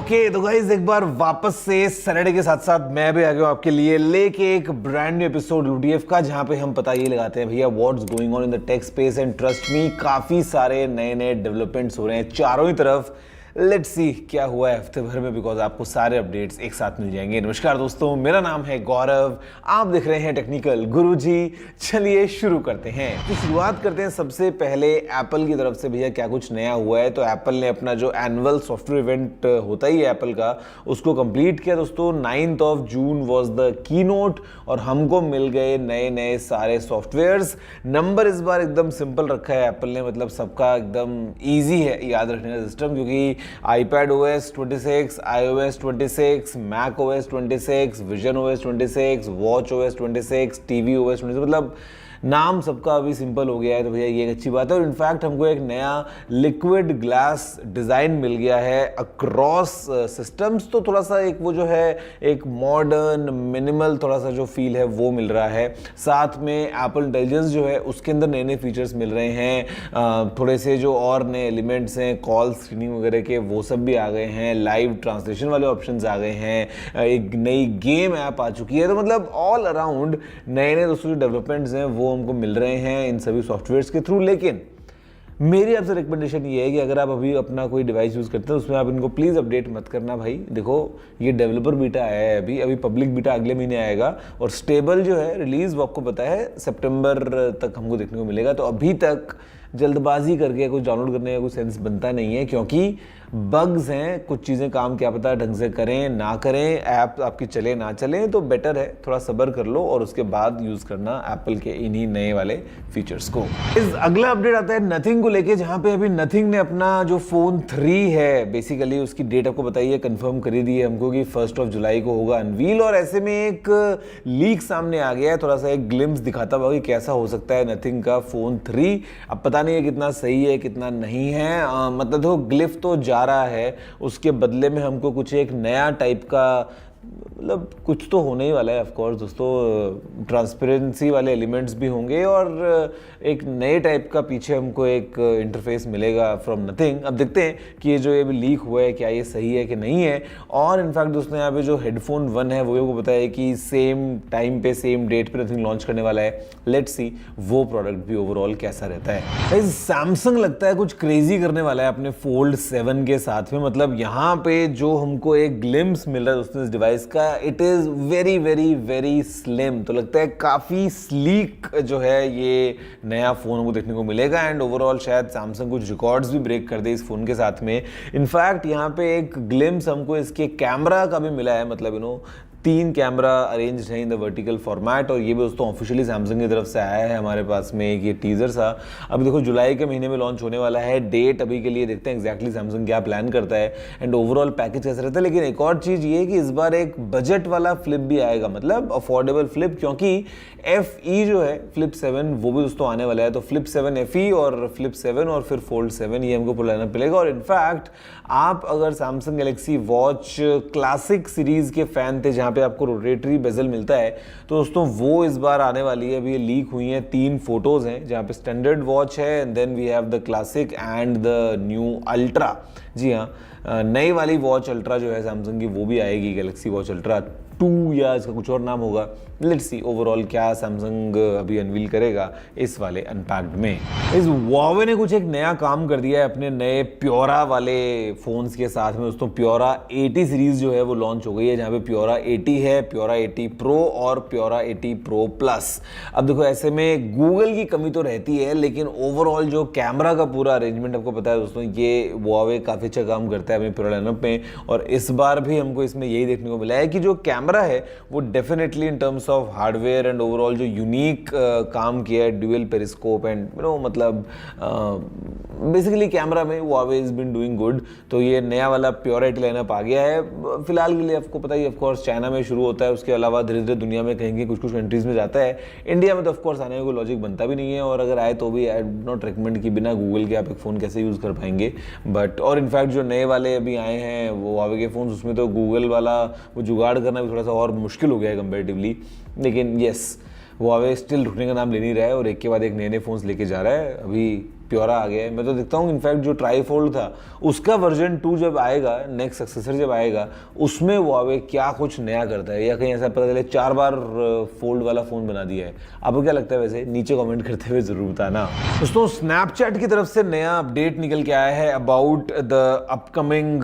Okay तो guys एक बार वापस से सैटरडे के साथ साथ मैं भी आ गया हूं आपके लिए लेके एक ब्रांड न्यू एपिसोड यूडीएफ का, जहां पे हम पता ये लगाते हैं भैया what's going on in the tech space. And trust me, काफी सारे नए नए डेवलपमेंट्स हो रहे हैं चारों ही तरफ। लेट्स सी क्या हुआ है हफ्ते भर में, बिकॉज आपको सारे अपडेट्स एक साथ मिल जाएंगे। नमस्कार दोस्तों, मेरा नाम है गौरव, आप देख रहे हैं टेक्निकल गुरुजी। चलिए शुरू करते हैं। तो शुरुआत करते हैं सबसे पहले एप्पल की तरफ से। भैया क्या कुछ नया हुआ है? तो एप्पल ने अपना जो एनुअल सॉफ्टवेयर इवेंट होता ही है एप्पल का, उसको कंप्लीट किया दोस्तों। 9 जून वाज द की नोट और हमको मिल गए नए नए सारे सॉफ्टवेयर्स। नंबर इस बार एकदम सिंपल रखा है एप्पल ने, मतलब सबका एकदम ईजी है याद रखने का सिस्टम, क्योंकि iPadOS 26, iOS 26, macOS 26, visionOS 26, watchOS 26, tvOS 26, मतलब नाम सबका अभी सिंपल हो गया है। तो भैया ये एक अच्छी बात है। और इनफैक्ट हमको एक नया लिक्विड ग्लास डिज़ाइन मिल गया है अक्रॉस सिस्टम्स। तो थोड़ा सा एक वो जो है एक मॉडर्न मिनिमल थोड़ा सा जो फील है वो मिल रहा है। साथ में एप्पल इंटेलिजेंस जो है उसके अंदर नए नए फीचर्स मिल रहे हैं। थोड़े से जो और नए एलिमेंट्स हैं कॉल स्क्रीनिंग वगैरह के, वो सब भी आ गए हैं। लाइव ट्रांसलेशन वाले ऑप्शंस आ गए हैं। एक नई गेम ऐप आ चुकी है। तो मतलब ऑल अराउंड नए नए दोस्तों जो डेवलपमेंट्स हैं वो हमको मिल रहे हैं इन सभी सॉफ्टवेयर्स के थ्रू। लेकिन मेरी आपसे रिकमेंडेशन ये है कि अगर आप अभी अपना कोई डिवाइस यूज़ करते हैं उसमें आप इनको प्लीज़ अपडेट मत करना भाई। देखो ये डेवलपर बीटा आया है, अभी पब्लिक बीटा अगले महीने आएगा और स्टेबल जो है रिलीज़ वो आपको पता है सितंबर तक हमको देखने को मिलेगा। तो अभी तक जल्दबाजी करके कुछ डाउनलोड करने का कोई सेंस बनता नहीं है, क्योंकि बग्स हैं, कुछ चीज़ें काम क्या पता ढंग से करें ना करें, ऐप आपकी चले ना चले। तो बेटर है थोड़ा सब्र कर लो और उसके बाद यूज़ करना एप्पल के इन्हीं नए वाले फीचर्स को। इस अगला अपडेट आता है नथिंग को लेके, जहां पे अभी नथिंग ने अपना जो फोन 3 है बेसिकली उसकी डेट आपको बताइए कंफर्म करी दी है हमको कि 1 जुलाई को होगा अनवील। और ऐसे में एक लीक सामने आ गया है, थोड़ा सा एक ग्लिम्स दिखाता हुआ कि कैसा हो सकता है नथिंग का फोन 3। अब पता नहीं है कितना सही है कितना नहीं है। मतलब तो ग्लिफ तो जा रहा है, उसके बदले में हमको कुछ एक नया टाइप का मतलब कुछ तो होने ही वाला है। ऑफ कोर्स दोस्तों ट्रांसपेरेंसी वाले एलिमेंट्स भी होंगे और एक नए टाइप का पीछे हमको एक इंटरफेस मिलेगा फ्रॉम नथिंग। अब देखते हैं कि ये जो ये लीक हुआ है क्या ये सही है कि नहीं है। और इनफैक्ट दोस्तों यहाँ पे जो हेडफोन 1 है वो को पता है कि सेम टाइम पे सेम डेट पे नथिंग लॉन्च करने वाला है। लेट्स सी वो प्रोडक्ट भी ओवरऑल कैसा रहता है। सैमसंग लगता है कुछ क्रेजी करने वाला है अपने फोल्ड 7 के साथ में। मतलब यहाँ पे जो हमको एक ग्लिम्स मिल रहा है दोस्तों इस डिवाइस का, it is very very very slim. तो लगता है काफी स्लीक जो है ये नया फोन हमको देखने को मिलेगा। एंड ओवरऑल शायद सैमसंग कुछ रिकॉर्ड्स भी ब्रेक कर दे इस फोन के साथ में। इनफैक्ट यहाँ पे एक ग्लिम्स हमको इसके कैमरा का भी मिला है, मतलब 3 कैमरा अरेंज है इन द वर्टिकल फॉर्मेट। और ये भी दोस्तों ऑफिशियली सैमसंग की तरफ से आया है हमारे पास में एक ये टीजर सा। अब देखो जुलाई के महीने में लॉन्च होने वाला है। डेट अभी के लिए देखते हैं एग्जैक्टली सैमसंग क्या प्लान करता है एंड ओवरऑल पैकेज कैसा रहता है। लेकिन एक और चीज़ ये है कि इस बार एक बजट वाला फ्लिप भी आएगा, मतलब अफोर्डेबल फ्लिप, क्योंकि FE जो है फ्लिप 7 वो भी दोस्तों आने वाला है। तो फ्लिप 7 FE और फ्लिप 7 और फिर फोल्ड 7 ये हमको लाना पड़ेगा। और इनफैक्ट आप अगर Samsung Galaxy watch classic series के फैन थे जहाँ पे आपको रोटेटरी बेजल मिलता है, तो दोस्तों वो इस बार आने वाली है। अभी ये लीक हुई हैं 3 फोटोज हैं जहाँ पे स्टैंडर्ड वॉच है and then we have the classic and the new ultra. जी हाँ, नई वाली वॉच अल्ट्रा जो है सैमसंग की वो भी आएगी, गैलेक्सी वॉच अल्ट्रा 2 या इसका कुछ और नाम होगा। लेट्स सी ओवरऑल क्या सैमसंग अभी अनवील करेगा इस वाले अनपैक्ड में। इस Huawei ने कुछ एक नया काम कर दिया है अपने नए प्योरा वाले फोन्स के साथ में दोस्तों। प्योरा 80 सीरीज जो है वो लॉन्च हो गई है, जहाँ पे प्योरा 80 है, प्योरा 80 प्रो और प्योरा 80 प्रो प्लस। अब देखो ऐसे में गूगल की कमी तो रहती है, लेकिन ओवरऑल जो कैमरा का पूरा अरेंजमेंट आपको पता है दोस्तों, ये Huawei काफ़ी अच्छा काम करता है अपने प्योरा लाइनअप में। और इस बार भी हमको इसमें यही देखने को मिला है कि जो कैमरा है वो definitely in terms of hardware and overall जो यूनिक काम किया है, ड्यूअल पेरिस्कोप एंड मतलब बेसिकली कैमरा में Huawei is been doing good. तो ये नया वाला प्योरा 80 लाइनअप आ गया है। फिलहाल के लिए आपको पता ही ऑफ कोर्स चाइना में शुरू होता है, उसके अलावा धीरे धीरे दुनिया में कहीं कुछ कंट्रीज में जाता है। इंडिया में तो ऑफ कोर्स आने का कोई लॉजिक बनता भी नहीं है, और अगर आए तो भी आई डू नॉट रिकमेंड कि बिना गूगल के आप एक फ़ोन कैसे यूज़ कर पाएंगे। बट और इनफैक्ट जो नए वाले अभी आए हैं वो Huawei के फ़ोन, उसमें तो गूगल वाला वो जुगाड़ करना भी थोड़ा सा और मुश्किल हो गया है कंपेरेटिवली। लेकिन येस Huawei स्टिल रुकने का नाम ले नहीं रहा है और एक के बाद एक नए नए फ़ोन्स लेके जा रहा है। अभी प्योरा आ गया है। मैं तो देखता हूँ इनफैक्ट जो ट्राईफोल्ड था उसका वर्जन 2 जब आएगा, नेक्स्ट सक्सेसर जब आएगा, उसमें Huawei क्या कुछ नया करता है, या कहीं ऐसा पता चले 4 बार फोल्ड वाला फ़ोन बना दिया है। आपको क्या लगता है वैसे, नीचे कमेंट करते हुए ज़रूर बताना। दोस्तों स्नैपचैट की तरफ से नया अपडेट निकल के आया है about the upcoming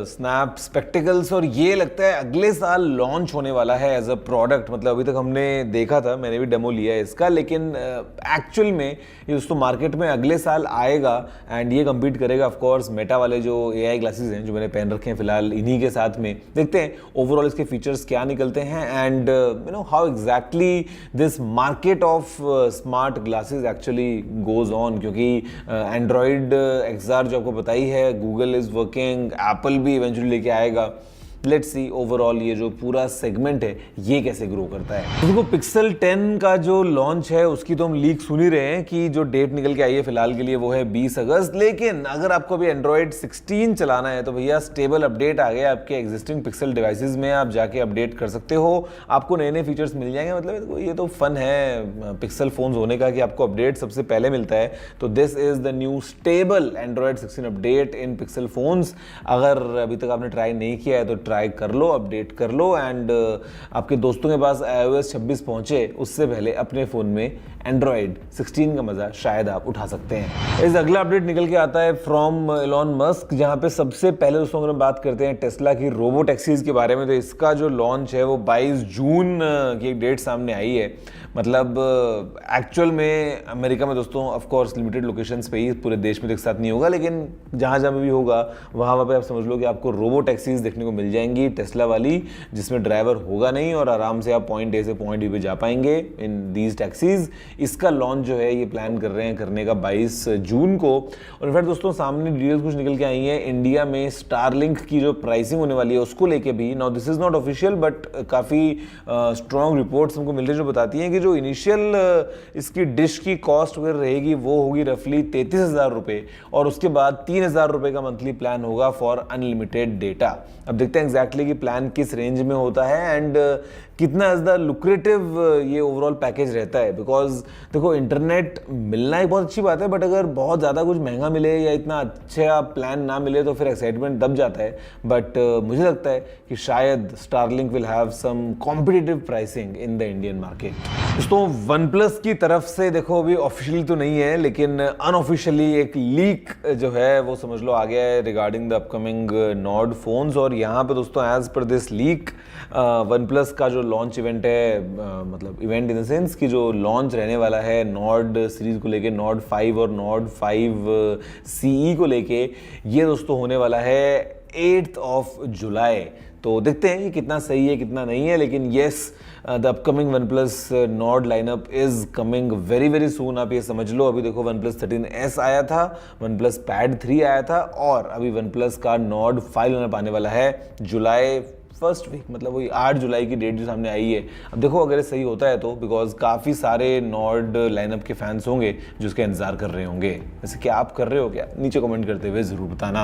snap spectacles, और ये लगता है अगले साल लॉन्च होने वाला है एज अ प्रोडक्ट। मतलब अभी तक हमने देखा था, मैंने भी डेमो लिया है इसका, लेकिन एक्चुअल में ये दोस्तों मार्केट में अगले साल आएगा एंड ये कम्पीट करेगा ऑफ कोर्स मेटा वाले जो AI ग्लासेस हैं जो मैंने पहन रखे हैं फिलहाल, इन्हीं के साथ में। देखते हैं ओवरऑल इसके फीचर्स क्या निकलते हैं and you know how exactly this market of smart glasses actually goes on, क्योंकि एंड्रॉयड XR जो आपको पता ही है, गूगल इज वर्किंग, एप्पल भी इवेंचुअली लेके आएगा। लेट्स सी ओवरऑल ये जो पूरा सेगमेंट है ये कैसे ग्रो करता है। देखो पिक्सल 10 का जो लॉन्च है उसकी तो हम लीक सुन ही रहे हैं कि जो डेट निकल के आई है फिलहाल के लिए वो है 20 अगस्त। लेकिन अगर आपको अभी एंड्रॉयड 16 चलाना है तो भैया स्टेबल अपडेट आ गया आपके एग्जिस्टिंग पिक्सल डिवाइसेस में, आप जाके अपडेट कर सकते हो, आपको नए नए फीचर्स मिल जाएंगे। मतलब ये तो फन है पिक्सल फोन्स होने का कि आपको अपडेट सबसे पहले मिलता है। तो this is the new stable Android 16 update in pixel phones. अगर अभी तक आपने ट्राई नहीं किया है तो ट्राई कर लो, अपडेट कर लो एंड आपके दोस्तों के पास iOS 26 पहुंचे उससे पहले अपने फ़ोन में एंड्रॉयड 16 का मज़ा शायद आप उठा सकते हैं। इस अगला अपडेट निकल के आता है फ्रॉम एलॉन मस्क, जहां पे सबसे पहले दोस्तों अगर हम बात करते हैं टेस्ला की रोबो टैक्सीज के बारे में, तो इसका जो लॉन्च है वो 22 जून की एक डेट सामने आई है। मतलब एक्चुअल में अमेरिका में दोस्तों ऑफ कोर्स लिमिटेड लोकेशंस पे ही, पूरे देश में तो एक साथ नहीं होगा, लेकिन जहाँ जहाँ भी होगा वहाँ पे आप समझ लो कि आपको रोबो टैक्सीज देखने को मिल जाएंगी टेस्ला वाली, जिसमें ड्राइवर होगा नहीं और आराम से आप पॉइंट ए से पॉइंट बी पे जा पाएंगे इन दीज टैक्सीज। इसका लॉन्च जो है ये प्लान कर रहे हैं करने का 22 जून को। और इनफैक्ट दोस्तों सामने डिटेल्स कुछ निकल के आई हैं, इंडिया में स्टारलिंक की जो प्राइसिंग होने वाली है उसको लेके भी। Now this is not official but काफ़ी स्ट्रॉन्ग रिपोर्ट्स हमको मिल रही जो बताती हैं कि जो इनिशियल इसकी डिश की कॉस्ट वगैरह रहेगी वो होगी रफली 33,000 रुपये, और उसके बाद 3,000 रुपये का मंथली प्लान होगा फॉर अनलिमिटेड डेटा। अब देखते हैं एग्जैक्टली कि प्लान किस रेंज में होता है एंड कितना ज़्यादा लुक्रेटिव ये ओवरऑल पैकेज रहता है। बिकॉज देखो इंटरनेट मिलना एक बहुत अच्छी बात है, बट अगर बहुत ज़्यादा कुछ महंगा मिले या इतना अच्छा प्लान ना मिले तो फिर एक्साइटमेंट दब जाता है। बट मुझे लगता है कि शायद Starlink will have some competitive pricing in the Indian market. दोस्तों OnePlus की तरफ से देखो अभी ऑफिशियली तो नहीं है लेकिन अनऑफिशियली एक लीक जो है वो समझ लो आ गया है regarding the upcoming Nord phones. और यहाँ पे दोस्तों as per this leak OnePlus का जो लॉन्च इवेंट है, मतलब इवेंट इन द सेंस कि जो लॉन्च रहने वाला है नॉर्ड सीरीज को लेके, नॉर्ड 5 और नॉर्ड 5 CE को लेके, ये दोस्तों होने वाला है 8 जुलाई। तो देखते हैं ये कितना सही है कितना नहीं है, लेकिन yes the upcoming OnePlus Nord lineup is coming very very soon. आप ये समझ लो अभी देखो OnePlus 13S आया था, OnePlus Pad 3 आया था, और अभी OnePlus का Nord 5 लाइनअप आने वाला है जुलाई फर्स्ट वीक, मतलब वही 8 जुलाई की डेट जो सामने आई है। अब देखो अगर ये सही होता है तो, बिकॉज काफ़ी सारे नॉर्ड लाइनअप के फैंस होंगे जो उसका इंतजार कर रहे होंगे। वैसे क्या आप कर रहे हो क्या, नीचे कमेंट करते हुए ज़रूर बताना।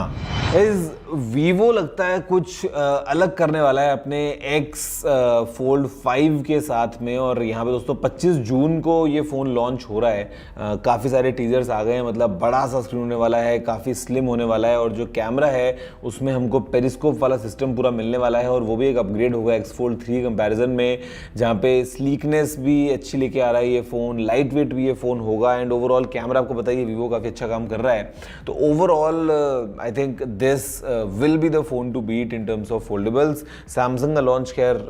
इस वीवो लगता है कुछ अलग करने वाला है अपने X Fold 5 के साथ में, और यहाँ पे दोस्तों 25 जून को ये फ़ोन लॉन्च हो रहा है। काफ़ी सारे टीजर्स आ गए हैं, मतलब बड़ा सा स्क्रीन होने वाला है, काफ़ी स्लिम होने वाला है, और जो कैमरा है उसमें हमको पेरिस्कोप वाला सिस्टम पूरा मिलने वाला है, और वो भी एक अपग्रेड होगा X Fold 3 कंपैरिजन में, जहाँ पे स्लीकनेस भी अच्छी लेके आ रहा है ये फ़ोन, लाइट वेट भी ये फ़ोन होगा, एंड ओवरऑल कैमरा आपको पता है वीवो काफ़ी अच्छा काम कर रहा है। तो overall I think this will be the phone to beat in terms of foldables. Samsung का लॉन्च खैर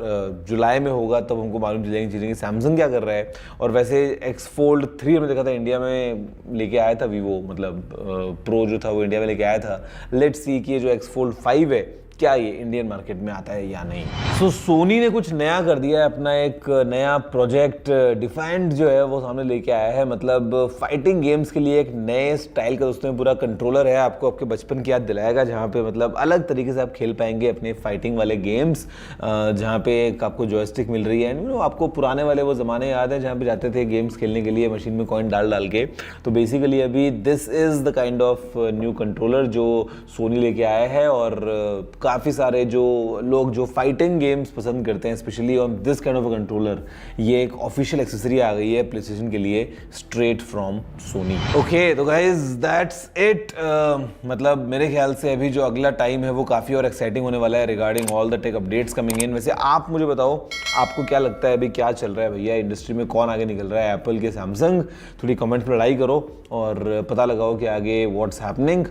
जुलाई में होगा, तब हमको मालूम चल जाएंगी चीज़ें कि सैमसंग क्या कर रहा है। और वैसे X Fold 3 हमने देखा था इंडिया में लेके आया था वीवो, मतलब प्रो जो था वो इंडिया में लेके आया था। लेट्स सी कि ये जो X Fold 5 है क्या ये इंडियन मार्केट में आता है या नहीं। सो सोनी ने कुछ नया कर दिया है, अपना एक नया प्रोजेक्ट डिफाइंड जो है वो सामने लेके आया है। मतलब फाइटिंग गेम्स के लिए एक नए स्टाइल का दोस्तों पूरा कंट्रोलर है, आपको आपके बचपन की याद दिलाएगा, जहाँ पे मतलब अलग तरीके से आप खेल पाएंगे अपने फाइटिंग वाले गेम्स, जहाँ पे आपको जॉयस्टिक मिल रही है। आपको पुराने वाले वो ज़माने याद है जहाँ पे जाते थे गेम्स खेलने के लिए मशीन में कॉइन डाल डाल के। तो बेसिकली अभी this is the kind of new controller जो सोनी लेके आया है, और काफ़ी सारे जो लोग जो फाइटिंग गेम्स पसंद करते हैं, specially on this kind of a controller, ये एक ऑफिशियल एक्सेसरी आ गई है प्लेस्टेशन के लिए स्ट्रेट फ्रॉम सोनी। ओके तो गाइज दैट्स इट। मतलब मेरे ख्याल से अभी जो अगला टाइम है वो काफ़ी और एक्साइटिंग होने वाला है regarding all the tech updates coming in. वैसे आप मुझे बताओ आपको क्या लगता है अभी क्या चल रहा है भैया इंडस्ट्री में, कौन आगे निकल रहा है, एप्पल के सैमसंग? थोड़ी कमेंट में लड़ाई करो और पता लगाओ कि आगे व्हाट्स हैपनिंग।